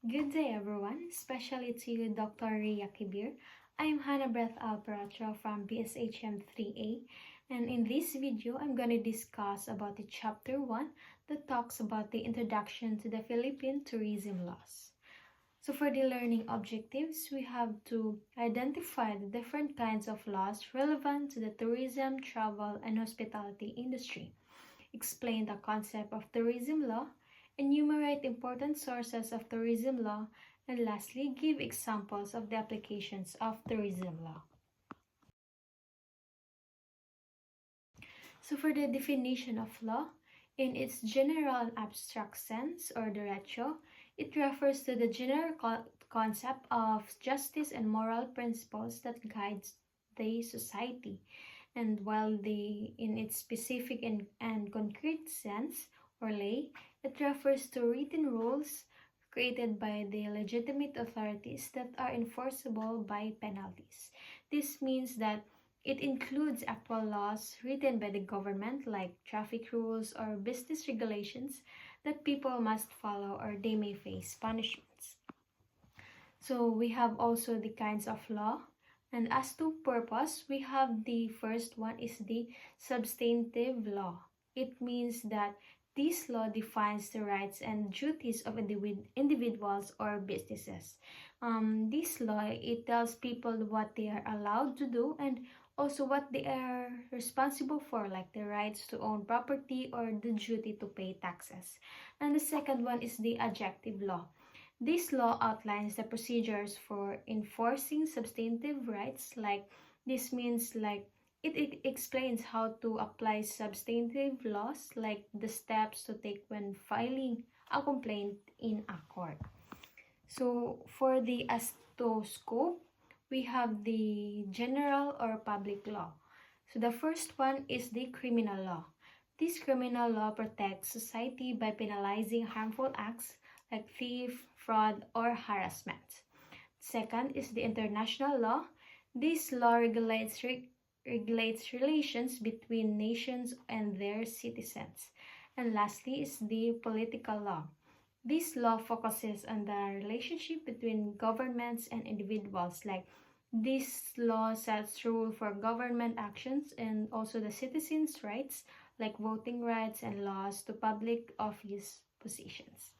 Good day, everyone, especially to you, Dr. Ria Kibir. I'm Hanna Perocho from BSHM 3A, and in this video, I'm going to discuss about the chapter 1 that talks about the introduction to the Philippine tourism laws. So for the learning objectives, we have to identify the different kinds of laws relevant to the tourism, travel, and hospitality industry, explain the concept of tourism law, enumerate important sources of tourism law, and lastly, give examples of the applications of tourism law. So for the definition of law, in its general and abstract sense, or derecho, it refers to the general concept of justice and moral principles that guides the society. And while in its specific and concrete sense, or lay, it refers to written rules created by the legitimate authorities that are enforceable by penalties. This means that it includes actual laws written by the government like traffic rules or business regulations that people must follow or they may face punishments. So we have also the kinds of law. And as to purpose, we have the first one is the substantive law. It means that this law defines the rights and duties of individuals or businesses. This law, it tells people what they are allowed to do and also what they are responsible for, like the rights to own property or the duty to pay taxes. And the second one is the adjective law. This law outlines the procedures for enforcing substantive rights. Like this means like it explains how to apply substantive laws, like the steps to take when filing a complaint in a court. So for the scope, we have the general or public law. So the first one is the criminal law. This criminal law protects society by penalizing harmful acts like theft, fraud, or harassment. Second is the international law. This law regulates relations between nations and their citizens. And lastly is the political law. This law focuses on the relationship between governments and individuals. Like this law sets rules for government actions and also the citizens' rights, like voting rights and laws to public office positions.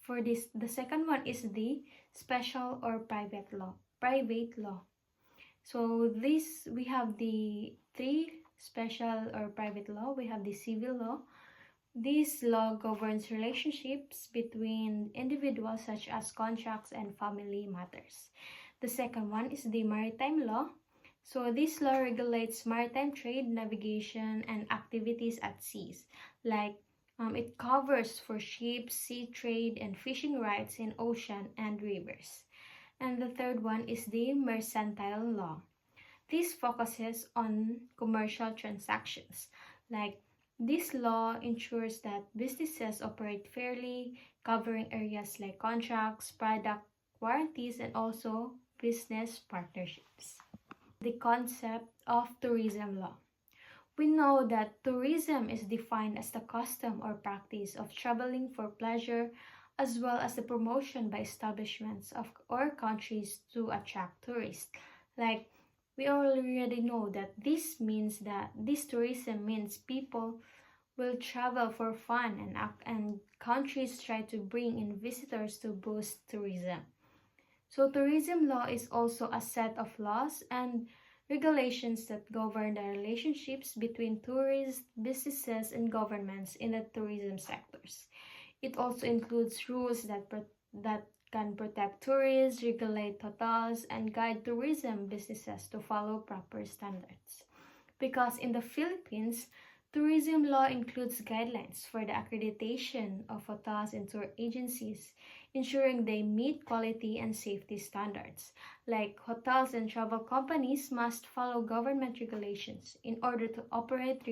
For this, the second one is the special or private law. So this, we have the three special or private law. We have the civil law. This law governs relationships between individuals such as contracts and family matters. The second one is the maritime law. So this law regulates maritime trade, navigation, and activities at seas. Like it covers for ships, sea trade, and fishing rights in ocean and rivers. And the third one is the mercantile law. This focuses on commercial transactions. Like this law ensures that businesses operate fairly, covering areas like contracts, product warranties, and also business partnerships. The concept of tourism law. We know that tourism is defined as the custom or practice of traveling for pleasure, as well as the promotion by establishments or countries to attract tourists. Like we already know that this tourism means people will travel for fun and countries try to bring in visitors to boost tourism. So tourism law is also a set of laws and regulations that govern the relationships between tourists, businesses, and governments in the tourism sectors. It also includes rules that can protect tourists, regulate hotels, and guide tourism businesses to follow proper standards. Because in the Philippines, tourism law includes guidelines for the accreditation of hotels and tour agencies, ensuring they meet quality and safety standards. Like hotels and travel companies must follow government regulations in order to operate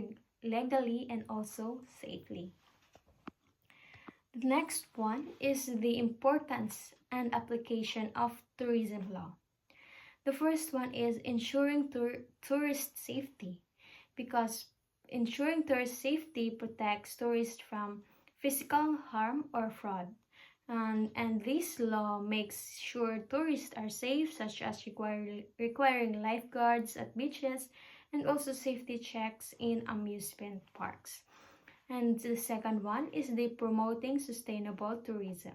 legally and also safely. The next one is the importance and application of tourism law. The first one is ensuring tourist safety, because ensuring tourist safety protects tourists from physical harm or fraud. And this law makes sure tourists are safe, such as requiring lifeguards at beaches and also safety checks in amusement parks. And the second one is the promoting sustainable tourism.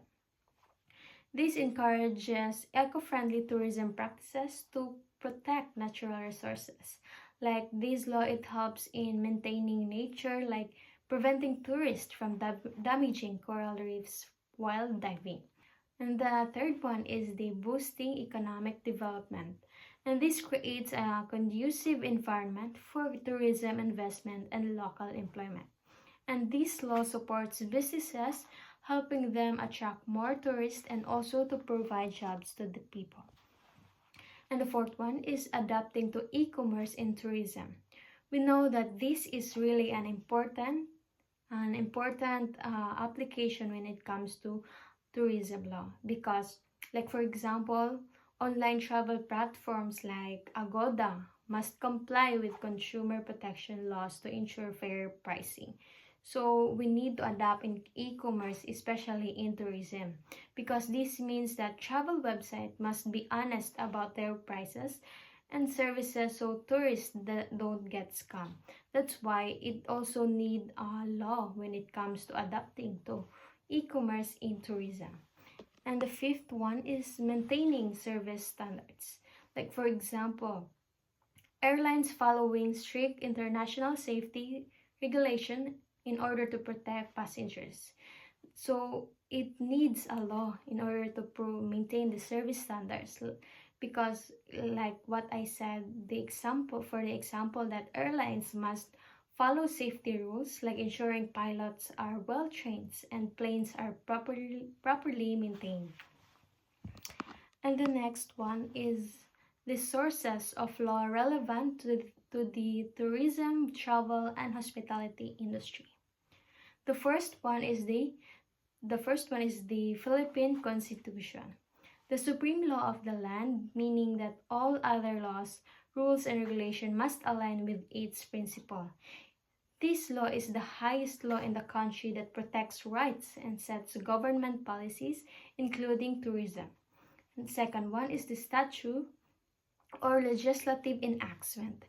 This encourages eco-friendly tourism practices to protect natural resources. Like this law, it helps in maintaining nature, like preventing tourists from damaging coral reefs while diving. And the third one is the boosting economic development. And this creates a conducive environment for tourism investment and local employment. And this law supports businesses, helping them attract more tourists and also to provide jobs to the people. And the fourth one is adapting to e-commerce in tourism. We know that this is really an important application when it comes to tourism law, because like for example, online travel platforms like Agoda must comply with consumer protection laws to ensure fair pricing. So we need to adapt in e-commerce, especially in tourism, because this means that travel websites must be honest about their prices and services so tourists that don't get scammed. That's why it also need a law when it comes to adapting to e-commerce in tourism. And the fifth one is maintaining service standards. Like for example, airlines following strict international safety regulation in order to protect passengers. So it needs a law in order to maintain the service standards, because like what I said, the example that airlines must follow safety rules, like ensuring pilots are well trained and planes are properly maintained. And the next one is the sources of law relevant to the tourism, travel, and hospitality industry. The first one is the Philippine Constitution, the supreme law of the land, meaning that all other laws, rules, and regulation must align with its principle. This law is the highest law in the country that protects rights and sets government policies, including tourism. And the second one is the statute or legislative enactment.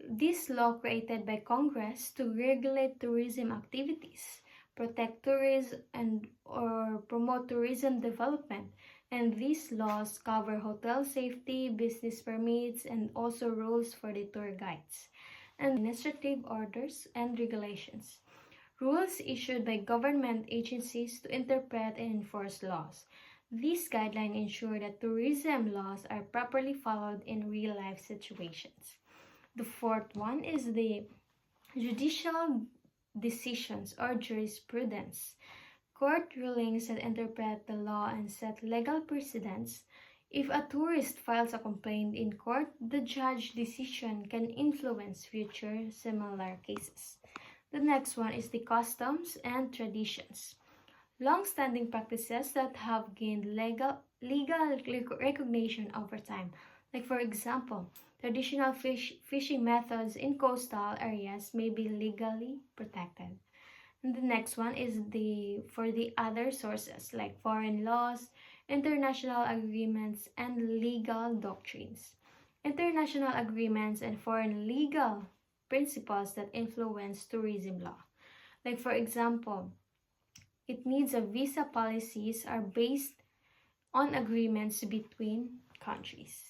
This law created by Congress to regulate tourism activities, protect tourism, and or promote tourism development. And these laws cover hotel safety, business permits, and also rules for the tour guides, and administrative orders and regulations. Rules issued by government agencies to interpret and enforce laws. These guidelines ensure that tourism laws are properly followed in real-life situations. The fourth one is the judicial decisions or jurisprudence. Court rulings that interpret the law and set legal precedents. If a tourist files a complaint in court, the judge's decision can influence future similar cases. The next one is the customs and traditions. Long-standing practices that have gained legal recognition over time. Like for example, traditional fishing methods in coastal areas may be legally protected. And the next one is for the other sources like foreign laws, international agreements, and legal doctrines. International agreements and foreign legal principles that influence tourism law. Like for example, it needs a visa policies are based on agreements between countries.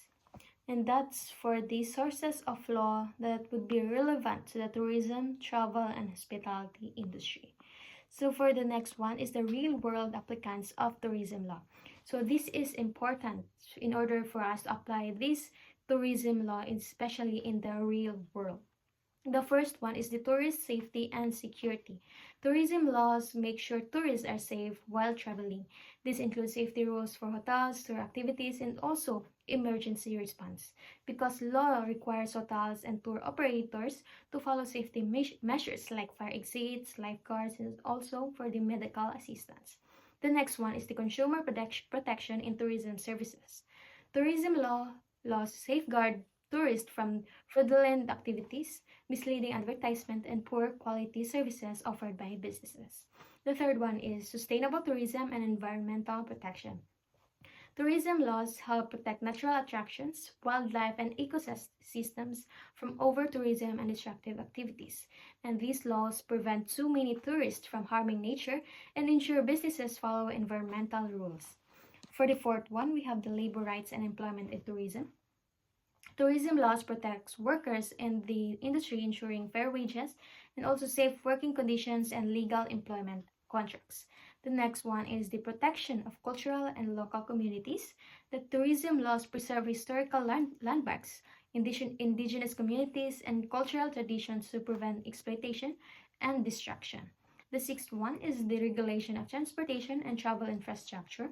And that's for the sources of law that would be relevant to the tourism, travel, and hospitality industry. So for the next one is the real-world applicants of tourism law. So this is important in order for us to apply this tourism law, especially in the real world. The first one is the tourist safety and security. Tourism laws make sure tourists are safe while traveling. This includes safety rules for hotels, tour activities, and also emergency response. Because law requires hotels and tour operators to follow safety measures like fire exits, lifeguards, and also for the medical assistance. The next one is the consumer protection in tourism services. Tourism laws safeguard tourists from fraudulent activities, misleading advertisement, and poor quality services offered by businesses. The third one is sustainable tourism and environmental protection. Tourism laws help protect natural attractions, wildlife, and ecosystems from over-tourism and destructive activities. And these laws prevent too many tourists from harming nature and ensure businesses follow environmental rules. For the fourth one, we have the labor rights and employment in tourism. Tourism laws protects workers in the industry, ensuring fair wages and also safe working conditions and legal employment contracts. The next one is the protection of cultural and local communities. The tourism laws preserve historical landmarks, indigenous communities, and cultural traditions to prevent exploitation and destruction. The sixth one is the regulation of transportation and travel infrastructure.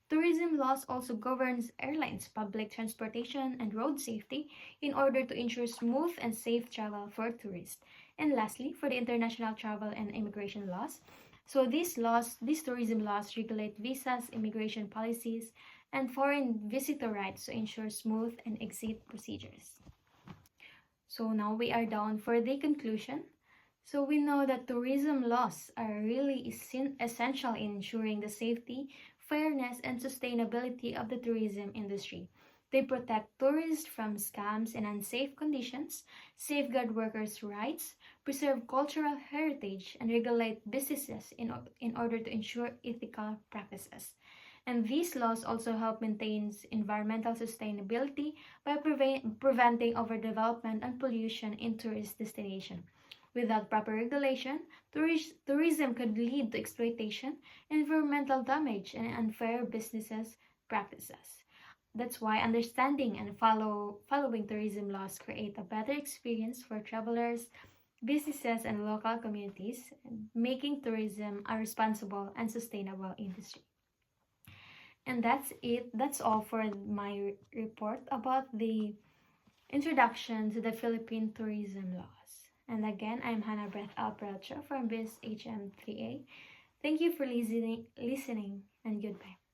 Tourism laws also governs airlines, public transportation, and road safety in order to ensure smooth and safe travel for tourists. And lastly, for the international travel and immigration laws. So these tourism laws regulate visas, immigration policies, and foreign visitor rights to ensure smooth and exit procedures. So now we are down for the conclusion. So we know that tourism laws are really essential in ensuring the safety, fairness, and sustainability of the tourism industry. They protect tourists from scams and unsafe conditions, safeguard workers' rights, preserve cultural heritage, and regulate businesses in order to ensure ethical practices. And these laws also help maintain environmental sustainability by preventing overdevelopment and pollution in tourist destinations. Without proper regulation, tourism could lead to exploitation, environmental damage, and unfair business practices. That's why understanding and following tourism laws create a better experience for travelers, businesses, and local communities, making tourism a responsible and sustainable industry. And that's it. That's all for my report about the introduction to the Philippine tourism laws. And again, I'm Hanna Perocho from BIS HM3A. Thank you for listening and goodbye.